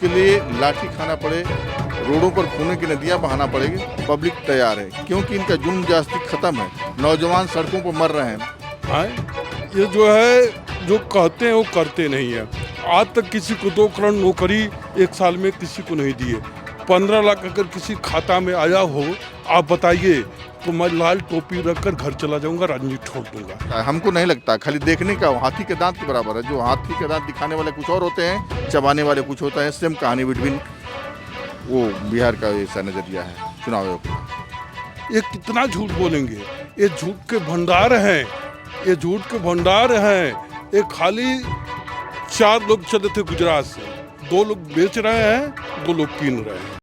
के लिए लाठी खाना पड़े, रोडों पर खून की नदियां बहाना पड़ेगी, पब्लिक तैयार है क्योंकि इनका जुल्म जास्ती खत्म है। नौजवान सड़कों पर मर रहे हैं। हाँ, ये जो है जो कहते हैं वो करते नहीं है। आज तक किसी को 2 करोड़ नौकरी 1 साल में किसी को नहीं दिए। 15 लाख अगर किसी खाता में आया हो, आप बताइए, तो मैं लाल टोपी रखकर घर चला जाऊंगा, राजनीति छोड़ दूंगा। हमको नहीं लगता, खाली देखने का हाथी के दांत के बराबर है। जो हाथी के दांत दिखाने वाले कुछ और होते हैं, चबाने वाले कुछ होता है। सेम कहानी बिटवीन वो बिहार का ऐसा नजरिया है चुनाव आयोग का। ये कितना झूठ बोलेंगे, ये झूठ के भंडार हैं, ये झूठ के भंडार हैं। ये खाली 4 लोग चले थे गुजरात से, 2 लोग बेच रहे हैं, 2 लोग कीन रहे हैं।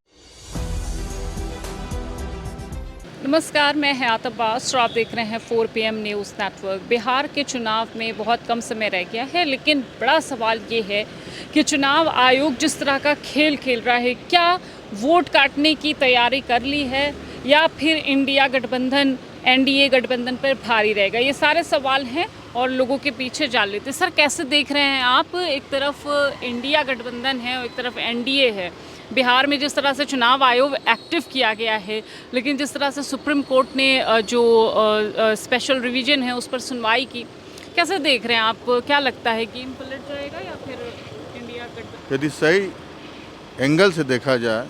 नमस्कार, मैं हयात अब्बास और आप देख रहे हैं 4 PM न्यूज़ नेटवर्क। बिहार के चुनाव में बहुत कम समय रह गया है, लेकिन बड़ा सवाल ये है कि चुनाव आयोग जिस तरह का खेल खेल रहा है, क्या वोट काटने की तैयारी कर ली है या फिर इंडिया गठबंधन NDA गठबंधन पर भारी रहेगा? ये सारे सवाल हैं और लोगों के पीछे जान लेते। सर, कैसे देख रहे हैं आप? एक तरफ इंडिया गठबंधन है और एक तरफ NDA है। बिहार में जिस तरह से चुनाव आयोग एक्टिव किया गया है, लेकिन जिस तरह से सुप्रीम कोर्ट ने जो स्पेशल रिवीजन है उस पर सुनवाई की, कैसे देख रहे हैं आप? क्या लगता है गेम पलट जाएगा या फिर इंडिया गठबंधन? यदि सही एंगल से देखा जाए,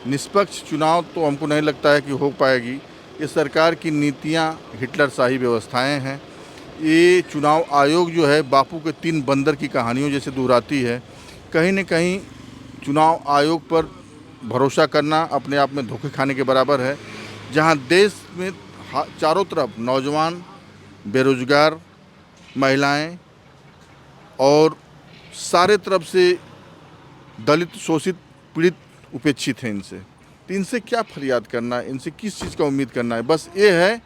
निष्पक्ष चुनाव तो हमको नहीं लगता है कि हो पाएगी। ये सरकार की नीतियाँ हिटलरशाही व्यवस्थाएं हैं। ये चुनाव आयोग जो है बापू के 3 बंदर की कहानियों जैसे दोहराती है। कहीं न कहीं चुनाव आयोग पर भरोसा करना अपने आप में धोखे खाने के बराबर है। जहां देश में चारों तरफ नौजवान, बेरोजगार, महिलाएं और सारे तरफ से दलित, शोषित, पीड़ित, उपेक्षित हैं इनसे। तो इनसे क्या फरियाद करना है, इनसे किस चीज़ का उम्मीद करना है? बस ये है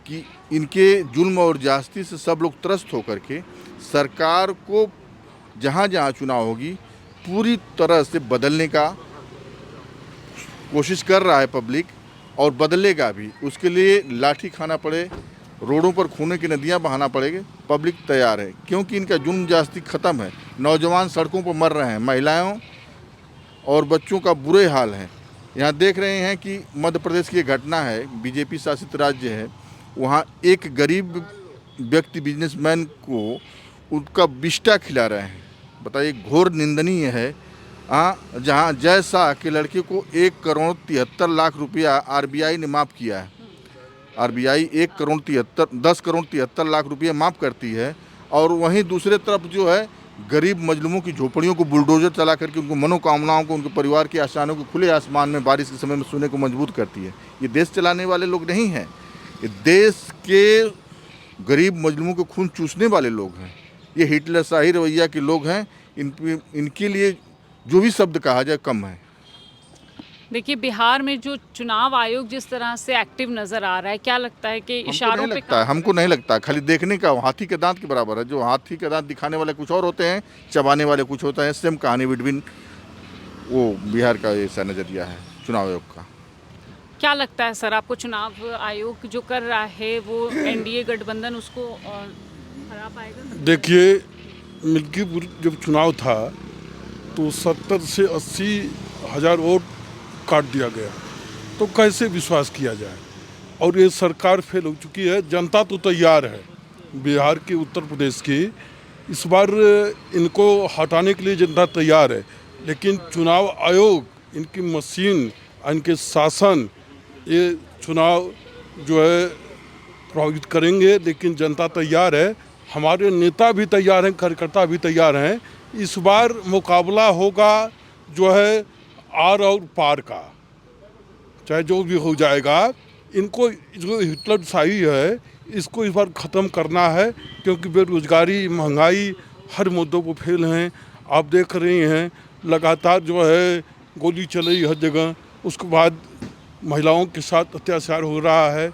कि इनके जुल्म और ज्यादती से सब लोग त्रस्त होकर के सरकार को जहाँ जहाँ चुनाव होगी पूरी तरह से बदलने का कोशिश कर रहा है पब्लिक, और बदलेगा भी। उसके लिए लाठी खाना पड़े, रोडों पर खून की नदियां बहाना पड़ेगी, पब्लिक तैयार है क्योंकि इनका जुल्म जास्ती खत्म है। नौजवान सड़कों पर मर रहे हैं, महिलाओं और बच्चों का बुरे हाल है। यहाँ देख रहे हैं कि मध्य प्रदेश की घटना है, बीजेपी शासित राज्य है। वहाँ एक गरीब व्यक्ति, बिजनेसमैन को उनका बिस्टा खिला रहे हैं। बताइए, घोर निंदनीय है। जहाँ जय शाह के लड़के को 1 करोड़ 73 लाख रुपया RBI ने माफ़ किया है। RBI 10 करोड़ 73 लाख रुपया माफ़ करती है, और वहीं दूसरे तरफ जो है गरीब मजलूमों की झोपड़ियों को बुलडोजर चला करके उनको मनोकामनाओं को, उनके परिवार की आशाओं को खुले आसमान में बारिश के समय में सोने को मजबूत करती है। ये देश चलाने वाले लोग नहीं हैं, ये देश के गरीब मजलूमों को खून चूसने वाले लोग हैं। ये हिटलरशाही रवैया के लोग हैं। इनके लिए जो भी शब्द कहा जाए कम है। देखिए, बिहार में जो चुनाव आयोग जिस तरह से एक्टिव नजर आ रहा है, क्या लगता है कि इशारों पे हमको नहीं लगता, खाली देखने का हाथी के दांत के बराबर है। जो हाथी के दांत दिखाने वाले कुछ और होते हैं, चबाने वाले कुछ होता है। सेम कहानी बिटवीन वो बिहार का ऐसा नजरिया है चुनाव आयोग का। क्या लगता है सर आपको, चुनाव आयोग जो कर रहा है वो NDA गठबंधन उसको हरा पाएगा? देखिए, मिल्कीपुर जब चुनाव था तो 70 से 80 हज़ार वोट काट दिया गया, तो कैसे विश्वास किया जाए? और ये सरकार फेल हो चुकी है। जनता तो तैयार है, बिहार की, उत्तर प्रदेश की, इस बार इनको हटाने के लिए जनता तैयार है। लेकिन चुनाव आयोग, इनकी मशीन, इनके शासन ये चुनाव जो है प्रभावित करेंगे। लेकिन जनता तैयार है, हमारे नेता भी तैयार हैं, कार्यकर्ता भी तैयार हैं। इस बार मुकाबला होगा जो है आर और पार का, चाहे जो भी हो जाएगा। इनको जो हिटलरशाही है इसको इस बार ख़त्म करना है, क्योंकि बेरोजगारी, महंगाई हर मुद्दों पर फेल हैं। आप देख रही हैं लगातार जो है गोली चल रही हर जगह, उसके बाद महिलाओं के साथ अत्याचार हो रहा है।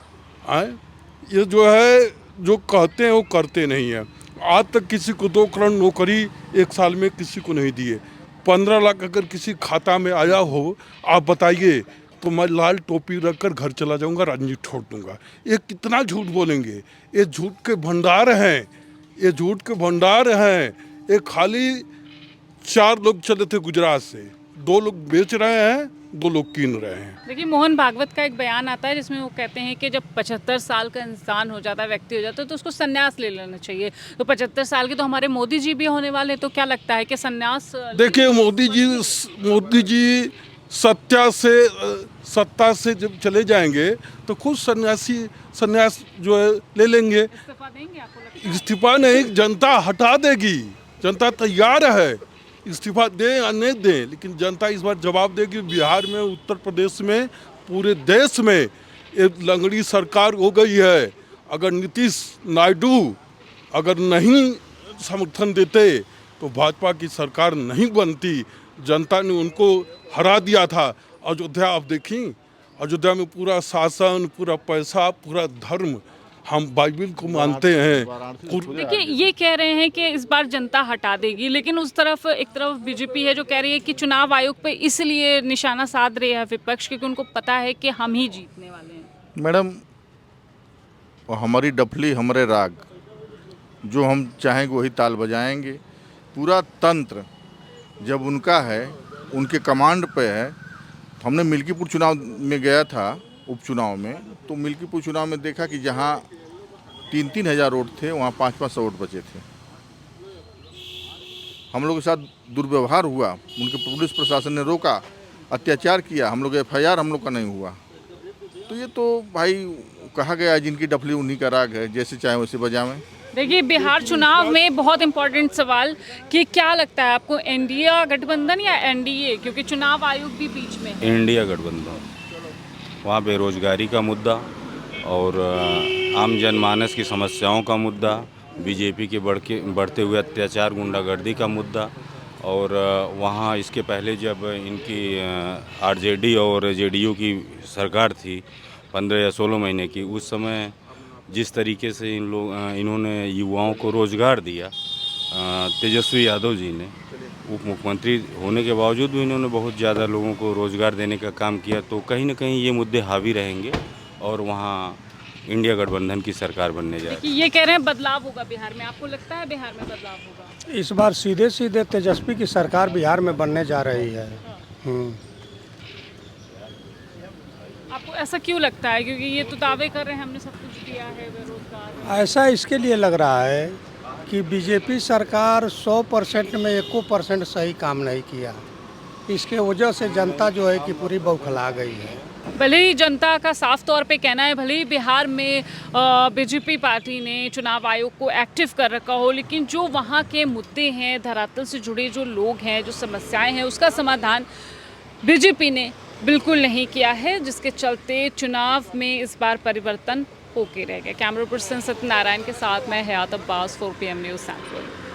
ये जो है जो कहते हैं वो करते नहीं है। आज तक किसी को 2 करोड़ नौकरी 1 साल में किसी को नहीं दिए। 15 लाख अगर किसी खाता में आया हो, आप बताइए, तो मैं लाल टोपी रखकर घर चला जाऊंगा, राजनीति छोड़ दूंगा। ये कितना झूठ बोलेंगे, ये झूठ के भंडार हैं, ये झूठ के भंडार हैं। ये खाली 4 लोग चले थे गुजरात से, दो लोग बेच रहे हैं, दो लोग कीन रहे हैं। देखिए मोहन भागवत का एक बयान आता है जिसमें वो कहते हैं कि जब 75 साल का इंसान हो जाता है, व्यक्ति हो जाता है, तो उसको संन्यास ले लेना चाहिए। तो 75 साल के तो हमारे मोदी जी भी होने वाले हैं, तो क्या लगता है कि संन्यास? देखिए मोदी जी सत्ता से जब चले जाएंगे तो खुद संन्यास जो है ले लेंगे। इस्तीफा देंगे आपको लगता है? इस्तीफा नहीं, जनता हटा देगी। जनता तैयार है, इस्तीफा दें या नहीं दें, लेकिन जनता इस बार जवाब देगी। बिहार में, उत्तर प्रदेश में, पूरे देश में एक लंगड़ी सरकार हो गई है। अगर नीतीश नायडू अगर नहीं समर्थन देते तो भाजपा की सरकार नहीं बनती। जनता ने उनको हरा दिया था। अयोध्या आप देखी, अयोध्या में पूरा शासन, पूरा पैसा, पूरा धर्म, हम बाइबिल को मानते हैं। देखिए ये कह रहे हैं कि इस बार जनता हटा देगी, लेकिन उस तरफ एक तरफ बीजेपी है जो कह रही है कि चुनाव आयोग पे इसलिए निशाना साध रही है विपक्ष, क्योंकि उनको पता है कि हम ही जीतने वाले हैं। मैडम, हमारी डफली हमारे राग, जो हम चाहेंगे वही ताल बजाएंगे। पूरा तंत्र जब उनका है, उनके कमांड पे है। हमने मिल्कीपुर चुनाव में गया था, उपचुनाव में, तो मिल्कीपुर चुनाव में देखा कि जहाँ 3-3 हज़ार वोट थे वहाँ 500-500 वोट बचे थे। हम लोग के साथ दुर्व्यवहार हुआ, उनके पुलिस प्रशासन ने रोका, अत्याचार किया। हम लोग FIR हम लोग का नहीं हुआ। तो ये तो भाई कहा गया है, जिनकी डफली उन्हीं का राग है, जैसे चाहे वैसे बजावें। देखिए बिहार चुनाव में बहुत इंपॉर्टेंट सवाल कि क्या लगता है आपको, इंडिया गठबंधन या NDA, क्योंकि चुनाव आयोग भी बीच में है। इंडिया गठबंधन, वहाँ बेरोजगारी का मुद्दा और आम जनमानस की समस्याओं का मुद्दा, बीजेपी के बढ़ते हुए अत्याचार, गुंडागर्दी का मुद्दा, और वहाँ इसके पहले जब इनकी RJD और JDU की सरकार थी 15 या 16 महीने की, उस समय जिस तरीके से इन्होंने युवाओं को रोज़गार दिया, तेजस्वी यादव जी ने उप मुख्यमंत्री होने के बावजूद भी इन्होंने बहुत ज़्यादा लोगों को रोज़गार देने का काम किया। तो कहीं ना कहीं ये मुद्दे हावी रहेंगे और वहाँ इंडिया गठबंधन की सरकार बनने जा रही है। ये कह रहे हैं बदलाव होगा बिहार में, आपको लगता है बिहार में बदलाव होगा? इस बार सीधे सीधे तेजस्वी की सरकार बिहार में बनने जा रही है। आपको ऐसा क्यों लगता है? क्योंकि ये तो दावे कर रहे हैं हमने सब कुछ दिया है, बेरोजगार। ऐसा इसके लिए लग रहा है कि बीजेपी सरकार 100% में 1% सही काम नहीं किया। इसके वजह से जनता जो है कि पूरी बौखला गई है। भले ही जनता का साफ तौर पे कहना है, भले ही बिहार में बीजेपी पार्टी ने चुनाव आयोग को एक्टिव कर रखा हो, लेकिन जो वहाँ के मुद्दे हैं, धरातल से जुड़े जो लोग हैं, जो समस्याएं हैं, उसका समाधान बीजेपी ने बिल्कुल नहीं किया है, जिसके चलते चुनाव में इस बार परिवर्तन होके रह गया। कैमरा पर्सन सत्यनारायण के साथ मैं हयात अब्बास, 4 PM न्यूज़ नेटवर्क।